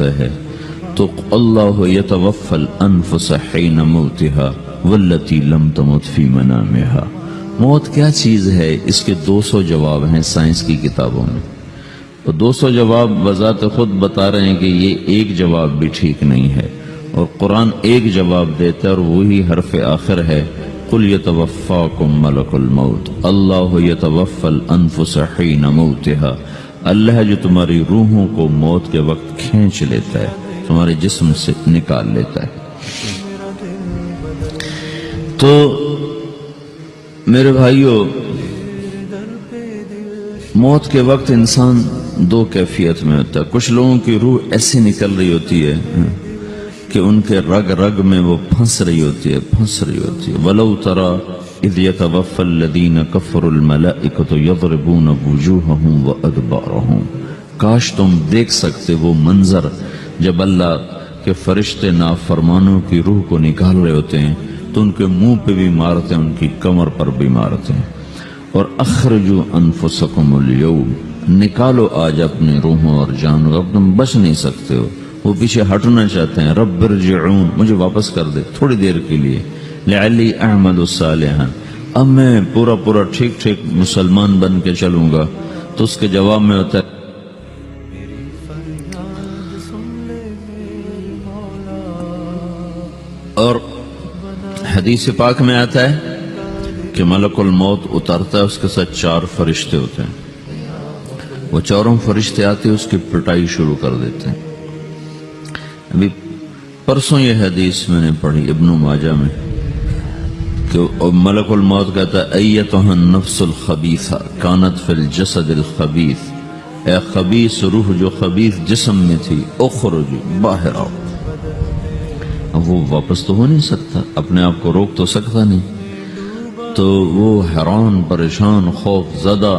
کرتا ہے تو اللہ یتوفی الانفس حین موتها والتی لم تمت فی منامها. موت کیا چیز ہے؟ اس کے 200 جواب ہیں سائنس کی کتابوں میں، اور 200 جواب بذات خود بتا رہے ہیں کہ یہ ایک جواب بھی ٹھیک نہیں ہے، اور قرآن ایک جواب دیتا ہے اور وہی حرف آخر ہے قل یتوفاکم ملک الموت اللہ یتوفی الانفس حین موتها. اللہ ہے جو تمہاری روحوں کو موت کے وقت کھینچ لیتا ہے، تمہارے جسم سے نکال لیتا ہے. تو میرے بھائیو، موت کے وقت انسان 2 کیفیت میں ہوتا ہے. کچھ لوگوں کی روح ایسی نکل رہی ہوتی ہے کہ ان کے رگ رگ میں وہ پھنس رہی ہوتی ہے. وَلَوْ تَرَى اذ يتوفى الذين كفروا الملائكة يضربون وجوههم وادبارهم. کاش تم دیکھ سکتے وہ منظر جب اللہ کے فرشتے نافرمانوں کی روح کو نکال رہے ہوتے ہیں تو ان کے منہ پہ بھی مارتے ہیں، ان کی کمر پر بھی مارتے ہیں. اور اخرجوا انفسکم اليوم، نکالو آج اپنے روحوں اور جانوں، اب تم بچ نہیں سکتے ہو. وہ پیچھے ہٹنا چاہتے ہیں، رب ارجعون، مجھے واپس کر دے تھوڑی دیر کے لیے، لعلی اعمل صالحا، اب میں پورا ٹھیک مسلمان بن کے چلوں گا. تو اس کے جواب میں ہوتا ہے اور حدیث پاک میں آتا ہے کہ ملک الموت اترتا ہے، اس کے ساتھ 4 فرشتے ہوتے ہیں. وہ 4 فرشتے آتے ہیں، اس کی پٹائی شروع کر دیتے ہیں. ابھی پرسوں یہ حدیث میں نے پڑھی ابن ماجہ میں کہ ملک الموت کہتا ہے ایتها النفس الخبیثہ کانت فی الجسد الخبیث، اے خبیث روح جو خبیث جسم میں تھی، اخرج باہر آؤ. اب وہ واپس تو ہو نہیں سکتا، اپنے آپ کو روک تو سکتا نہیں. تو وہ حیران پریشان خوف زدہ،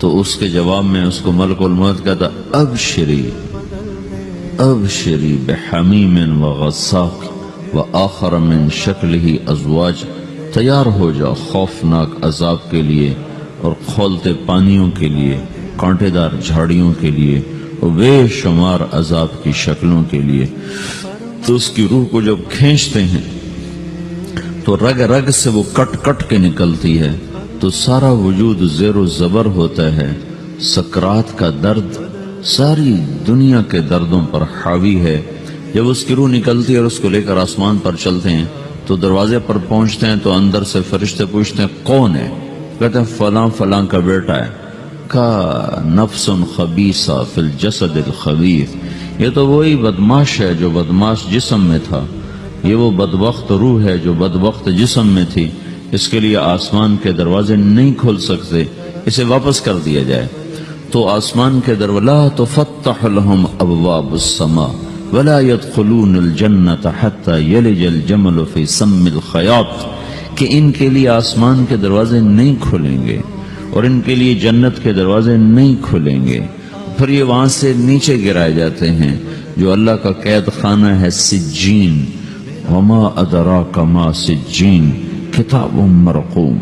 تو اس کے جواب میں اس کو ملک الموت کہتا ابشری بحمیم وغساق وآخر من شکلہ ازواج، تیار ہو جاؤ خوفناک عذاب کے لیے اور کھولتے پانیوں کے لیے، کانٹے دار جھاڑیوں کے لیے، اور بے شمار عذاب کی شکلوں کے لیے. تو اس کی روح کو جب کھینچتے ہیں تو رگ رگ سے وہ کٹ کے نکلتی ہے، تو سارا وجود زیر و زبر ہوتا ہے. سکرات کا درد ساری دنیا کے دردوں پر حاوی ہے. جب اس کی روح نکلتی ہے اور اس کو لے کر آسمان پر چلتے ہیں تو دروازے پر پہنچتے ہیں تو اندر سے فرشتے پوچھتے ہیں کون ہے؟ کہتے ہیں فلاں کا بیٹا ہے. کا نفس خبیثہ فی الجسد الخبیث، یہ تو وہی بدماش ہے جو بدماش جسم میں تھا، یہ وہ بدبخت روح ہے جو بدبخت جسم میں تھی. اس کے لیے آسمان کے دروازے نہیں کھول سکتے، اسے واپس کر دیا جائے. تو آسمان کے دروازے لا تفتح لهم ابواب السماء ولا يدخلون الجنة حتى يلج الجمل في سم الخياط، کہ ان کے لیے آسمان کے دروازے نہیں کھلیں گے اور ان کے لیے جنت کے دروازے نہیں کھلیں گے. پھر یہ وہاں سے نیچے گرائے جاتے ہیں جو اللہ کا قید خانہ ہے سجین. وما ادراک ما سجین کتاب مرقوم،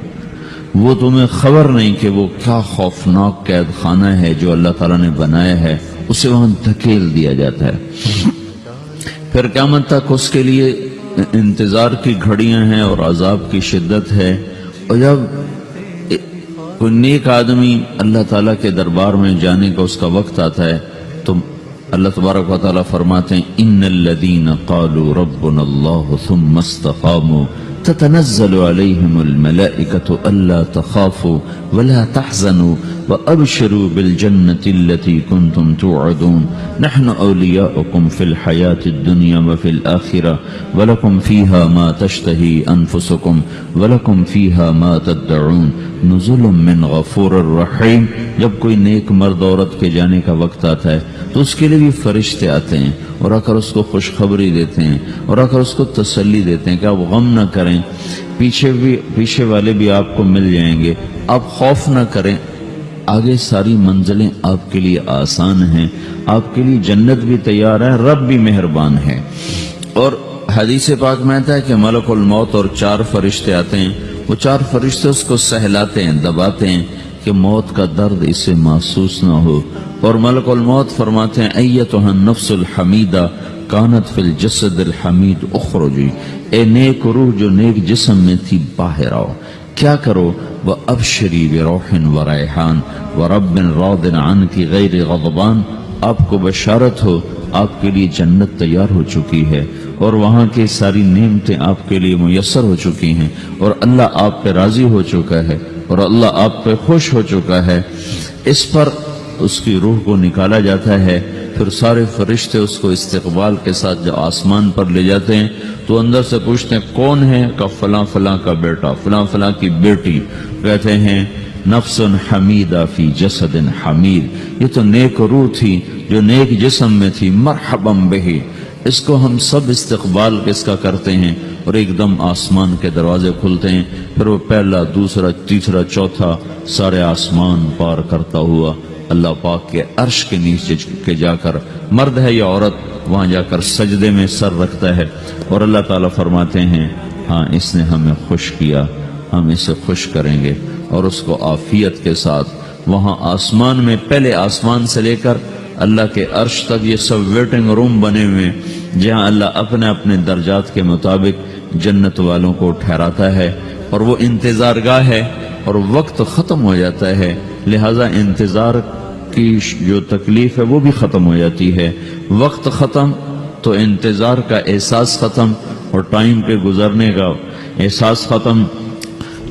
وہ تمہیں خبر نہیں کہ وہ کیا خوفناک قید خانہ ہے جو اللہ تعالیٰ نے بنایا ہے، اسے وہاں دھکیل دیا جاتا ہے. پھر قیامت تک اس کے لیے انتظار کی گھڑیاں ہیں اور عذاب کی شدت ہے. اور جب کوئی نیک آدمی اللہ تعالیٰ کے دربار میں جانے کا اس کا وقت آتا ہے تو اللہ تبارک و تعالیٰ فرماتے ہیں ان الذین قالوا ربنا اللہ ثم استقاموا تتنزل علیہم الملائکۃ الا تخافوا ولا تحزنوا وابشروا بالجنة التي كنتم توعدون نحن اولیاؤکم فی الحیاة الدنیا وفی الآخرة ولکم فیہا ما تشتہی انفسکم ولکم فیہا ما تدعون نزل من غفور الرحیم. جب کوئی نیک مرد عورت کے جانے کا وقت آتا ہے تو اس کے لیے بھی فرشتے آتے ہیں اور آ کر اس کو خوشخبری دیتے ہیں اور آ کر اس کو تسلی دیتے ہیں کہ آپ غم نہ کریں، پیچھے والے بھی آپ کو مل جائیں گے، آپ خوف نہ کریں، آگے ساری منزلیں آپ کے لیے آسان ہیں، آپ کے لیے جنت بھی تیار ہے، رب بھی مہربان ہے. اور حدیث پاک میں آتا ہے کہ ملک الموت اور 4 فرشتے آتے ہیں، وہ 4 فرشتے اس کو سہلاتے ہیں، دباتے ہیں کہ موت کا درد اسے محسوس نہ ہو. اور ملک الموت فرماتے ہیں ایتھا النفس الحمیدہ کانت فی الجسد الحمید اخرجی، اے نیک روح جو نیک جسم میں تھی باہر آؤ. کیا کرو؟ وَأَبْشِرِي بِرَوْحٍ وَرَيْحَانٍ وَرَبٍّ رَاضٍ عَنْكِ غَيْرِ غَضْبَانٍ، آپ کو بشارت ہو آپ کے لیے جنت تیار ہو چکی ہے اور وہاں کی ساری نعمتیں آپ کے لیے میسر ہو چکی ہیں اور اللہ آپ پہ راضی ہو چکا ہے اور اللہ آپ پہ خوش ہو چکا ہے. اس پر اس کی روح کو نکالا جاتا ہے. پھر سارے فرشتے اس کو استقبال کے ساتھ جب آسمان پر لے جاتے ہیں تو اندر سے پوچھتے ہیں کون ہے؟ کہ فلاں فلاں کا بیٹا، فلاں فلاں کی بیٹی. کہتے ہیں نفس حمیدہ فی جسد حمید، یہ تو نیک روح تھی جو نیک جسم میں تھی. مرحبا بہ، اس کو ہم سب استقبال کس کا کرتے ہیں اور ایک دم آسمان کے دروازے کھلتے ہیں. پھر وہ پہلا، دوسرا، تیسرا، چوتھا سارے آسمان پار کرتا ہوا اللہ پاک کے عرش کے نیچے کے جا کر، مرد ہے یا عورت، وہاں جا کر سجدے میں سر رکھتا ہے اور اللہ تعالیٰ فرماتے ہیں ہاں اس نے ہمیں خوش کیا، ہم اسے خوش کریں گے. اور اس کو عافیت کے ساتھ وہاں آسمان میں، پہلے آسمان سے لے کر اللہ کے عرش تک یہ سب ویٹنگ روم بنے ہوئے جہاں اللہ اپنے اپنے درجات کے مطابق جنت والوں کو ٹھہراتا ہے. اور وہ انتظار گاہ ہے اور وقت ختم ہو جاتا ہے، لہذا انتظار کی جو تکلیف ہے وہ بھی ختم ہو جاتی ہے. وقت ختم تو انتظار کا احساس ختم اور ٹائم کے گزرنے کا احساس ختم.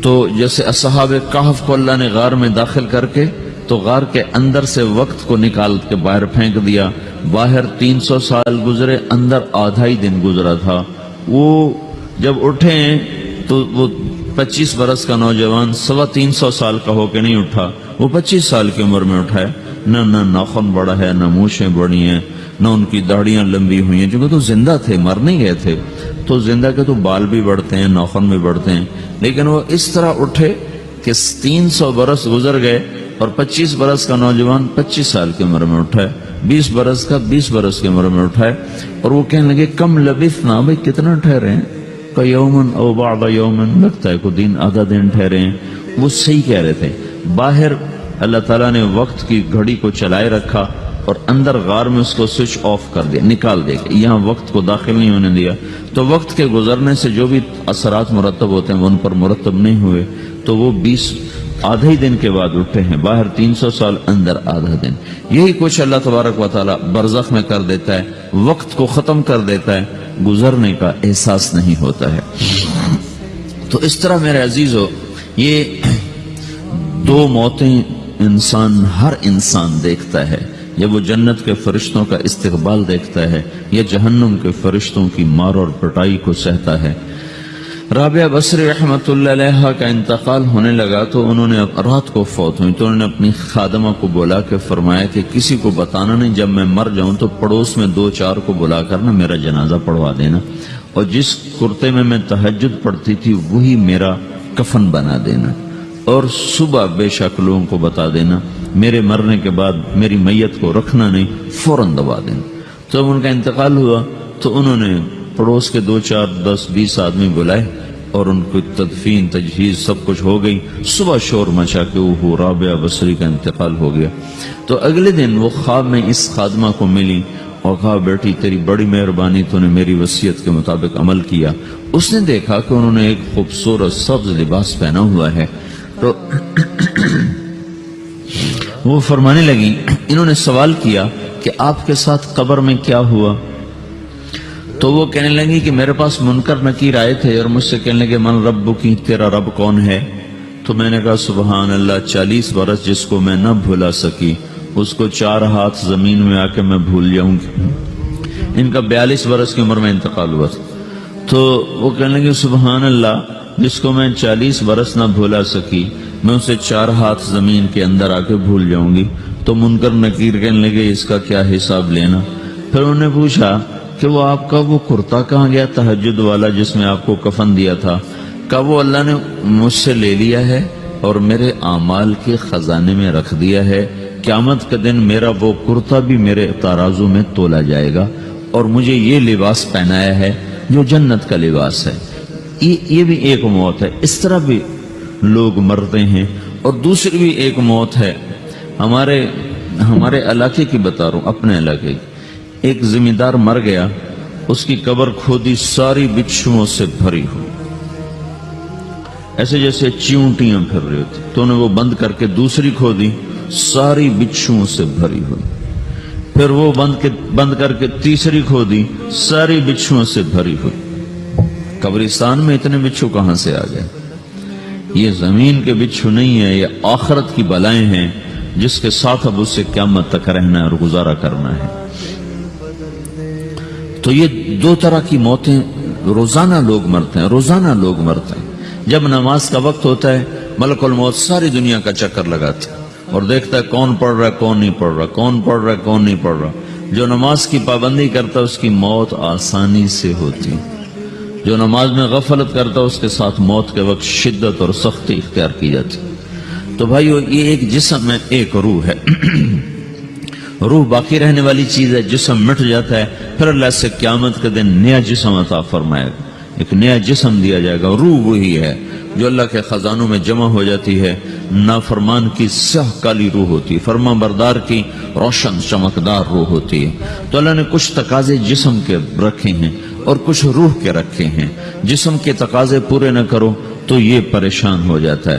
تو جیسے اصحاب کہف کو اللہ نے غار میں داخل کر کے تو غار کے اندر سے وقت کو نکال کے باہر پھینک دیا. باہر 300 سال گزرے، اندر آدھا ہی دن گزرا تھا. وہ جب اٹھے تو وہ 25 برس کا نوجوان 350 سال کا ہو کے نہیں اٹھا، وہ 25 سال کی عمر میں اٹھا ہے. نہ ناخن بڑا ہے، نہ مونچھیں بڑی ہیں، نہ ان کی داڑیاں لمبی ہوئی ہیں، کیونکہ تو زندہ تھے، مر نہیں گئے تھے. تو زندہ کے تو بال بھی بڑھتے ہیں، ناخن بھی بڑھتے ہیں، لیکن وہ اس طرح اٹھے کہ 300 برس گزر گئے اور 25 برس کا نوجوان 25 سال کی عمر میں اٹھا ہے، 20 برس کا 20 برس کی عمر میں اٹھا ہے. اور وہ کہنے لگے کم لبثنا، بھائی کتنا ٹھہرے ہیں؟ کہ یومن او بعض یومن، لگتا ہے کوئی دن آدھا دن ٹھہرے ہیں. وہ صحیح کہہ رہے تھے. باہر اللہ تعالیٰ نے وقت کی گھڑی کو چلائے رکھا اور اندر غار میں اس کو سوئچ آف کر دیا، نکال دیا، یہاں وقت کو داخل نہیں ہونے دیا. تو وقت کے گزرنے سے جو بھی اثرات مرتب ہوتے ہیں وہ ان پر مرتب نہیں ہوئے. تو وہ 20 آدھے دن کے بعد اٹھے ہیں. باہر 300 سال، اندر آدھا دن. یہی کچھ اللہ تبارک و تعالیٰ برزخ میں کر دیتا ہے، وقت کو ختم کر دیتا ہے، گزرنے کا احساس نہیں ہوتا ہے. تو اس طرح میرے عزیزو، یہ دو موتیں ہر انسان دیکھتا ہے. جب وہ جنت کے فرشتوں کا استقبال دیکھتا ہے یا جہنم کے فرشتوں کی مار اور پٹائی کو سہتا ہے. رابعہ بصری رحمت اللہ علیہ کا انتقال ہونے لگا تو انہوں نے رات کو فوت ہوئی تو انہوں نے اپنی خادمہ کو بلا کے فرمایا کہ کسی کو بتانا نہیں، جب میں مر جاؤں تو پڑوس میں 2-4 کو بلا کر نا میرا جنازہ پڑھوا دینا، اور جس کرتے میں تہجد پڑھتی تھی وہی میرا کفن بنا دینا، اور صبح بے شک لوگوں کو بتا دینا، میرے مرنے کے بعد میری میت کو رکھنا نہیں، فوراً دبا دینا. تو جب ان کا انتقال ہوا تو انہوں نے پڑوس کے 2-4-10-20 آدمی بلائے اور ان کو تدفین تجہیز سب کچھ ہو گئی. صبح شور مچا کے وہ رابعہ بصری کا انتقال ہو گیا. تو اگلے دن وہ خواب میں اس خادمہ کو ملی اور کہا بیٹی تیری بڑی مہربانی، تو نے میری وصیت کے مطابق عمل کیا. اس نے دیکھا کہ انہوں نے ایک خوبصورت سبز لباس پہنا ہوا ہے. تو وہ فرمانے لگی، انہوں نے سوال کیا کہ آپ کے ساتھ قبر میں کیا ہوا؟ تو وہ کہنے لگی کہ میرے پاس منکر نکیر آئے تھے اور مجھ سے کہنے لگے من رب کی، تیرا رب کون ہے؟ تو میں نے کہا سبحان اللہ، 40 برس جس کو میں نہ بھولا سکی اس کو 4 ہاتھ زمین میں آ کے میں بھول جاؤں گی. ان کا 42 برس کی عمر میں انتقال ہوا تھا. تو وہ کہنے لگے سبحان اللہ، جس کو میں 40 برس نہ بھولا سکی میں اسے 4 ہاتھ زمین کے اندر آ کے بھول جاؤں گی. تو منکر نکیر کہنے لگے اس کا کیا حساب لینا؟ پھر انہوں نے پوچھا کہ وہ آپ کا وہ کرتا کہاں گیا تہجد والا جس میں آپ کو کفن دیا تھا؟ کہا وہ اللہ نے مجھ سے لے لیا ہے اور میرے اعمال کے خزانے میں رکھ دیا ہے. قیامت کے دن میرا وہ کرتا بھی میرے ترازو میں تولا جائے گا اور مجھے یہ لباس پہنایا ہے جو جنت کا لباس ہے. یہ بھی ایک موت ہے. اس طرح بھی لوگ مرتے ہیں اور دوسری بھی ایک موت ہے ہمارے علاقے کی بتا رہا ہوں، اپنے علاقے کی۔ ایک زمیندار مر گیا، اس کی قبر کھودی، ساری بچھوؤں سے بھری ہوئی، ایسے جیسے چیونٹیاں پھر رہی ہوتی، تو نے وہ بند کر کے دوسری کھودی، ساری بچھوؤں سے بھری ہوئی، پھر وہ بند کر کے تیسری کھودی، ساری بچھوؤں سے بھری ہوئی۔ قبرستان میں اتنے بچھو کہاں سے آ گئے؟ یہ زمین کے بچھو نہیں ہے، یہ آخرت کی بلائیں ہیں جس کے ساتھ اب اسے قیامت تک رہنا ہے اور گزارا کرنا ہے۔ تو یہ دو طرح کی موتیں روزانہ لوگ مرتے ہیں، روزانہ لوگ مرتے ہیں۔ جب نماز کا وقت ہوتا ہے ملک الموت ساری دنیا کا چکر لگاتا ہے اور دیکھتا ہے کون پڑھ رہا ہے کون نہیں پڑھ رہا، کون پڑھ رہا ہے کون نہیں پڑھ رہا۔ جو نماز کی پابندی کرتا ہے اس کی موت آسانی سے ہوتی، جو نماز میں غفلت کرتا ہے اس کے ساتھ موت کے وقت شدت اور سختی اختیار کی جاتی۔ تو بھائیو، یہ ایک جسم ہے، ایک روح ہے۔ روح باقی رہنے والی چیز ہے، جسم مٹ جاتا ہے، پھر اللہ سے قیامت کے دن نیا جسم عطا فرمائے گا، ایک نیا جسم دیا جائے گا۔ روح وہی ہے جو اللہ کے خزانوں میں جمع ہو جاتی ہے۔ نافرمان کی سیاہ کالی روح ہوتی ہے، فرما بردار کی روشن چمکدار روح ہوتی ہے۔ تو اللہ نے کچھ تقاضے جسم کے رکھے ہیں اور کچھ روح کے رکھے ہیں۔ جسم کے تقاضے پورے نہ کرو تو یہ پریشان ہو جاتا ہے۔